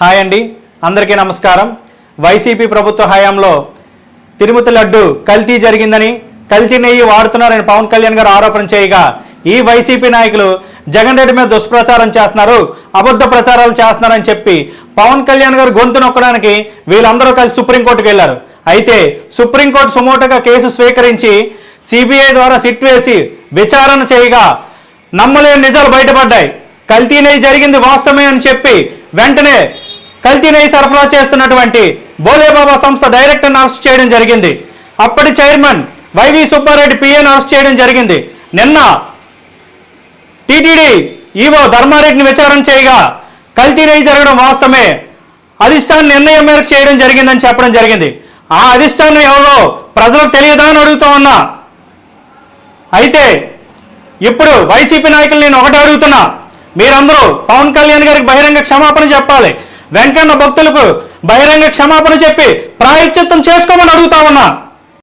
Hi అండి, అందరికీ నమస్కారం. వైసీపీ ప్రభుత్వ హయాంలో తిరుమతి లడ్డు కల్తీ జరిగిందని, కల్తీ నెయ్యి వాడుతున్నారని పవన్ కళ్యాణ్ గారు ఆరోపణ చేయగా ఈ వైసీపీ నాయకులు జగన్ రెడ్డి మీద దుష్ప్రచారం చేస్తున్నారు, అబద్ధ ప్రచారాలు చేస్తున్నారని చెప్పి పవన్ కళ్యాణ్ గారు గొంతు నొక్కడానికి వీళ్ళందరూ కలిసి సుప్రీంకోర్టుకు వెళ్లారు. అయితే సుప్రీంకోర్టు సుమోటోగా కేసు స్వీకరించి సిబిఐ ద్వారా సిట్ వేసి విచారణ చేయగా నమ్మలేని నిజాలు బయటపడ్డాయి. కల్తీ నెయ్యి జరిగింది వాస్తవమే అని చెప్పి వెంటనే కల్తీ నెయ్యి సరఫరా చేస్తున్నటువంటి బోలేబాబా సంస్థ డైరెక్టర్ని అరెస్ట్ చేయడం జరిగింది. అప్పటి చైర్మన్ వైవి సుబ్బారెడ్డి పిఏను అరెస్ట్ చేయడం జరిగింది. నిన్న టీటీడీ ఈవో ధర్మారెడ్డిని విచారణ చేయగా కల్తీ నెయ్యి జరగడం వాస్తవమే, అధిష్టాన నిర్ణయం మేరకు చేయడం జరిగిందని చెప్పడం జరిగింది. ఆ అధిష్టానం ఎవరో ప్రజలకు తెలియదా అని అడుగుతా ఉన్నా. అయితే ఇప్పుడు వైసీపీ నాయకులు నేను ఒకటి అడుగుతున్నా, మీరందరూ పవన్ కళ్యాణ్ గారికి బహిరంగ క్షమాపణ చెప్పాలి. వెంకన్న భక్తులకు బహిరంగ క్షమాపణ చెప్పి ప్రాయశ్చిత్తం చేసుకోమని అడుగుతా ఉన్నా.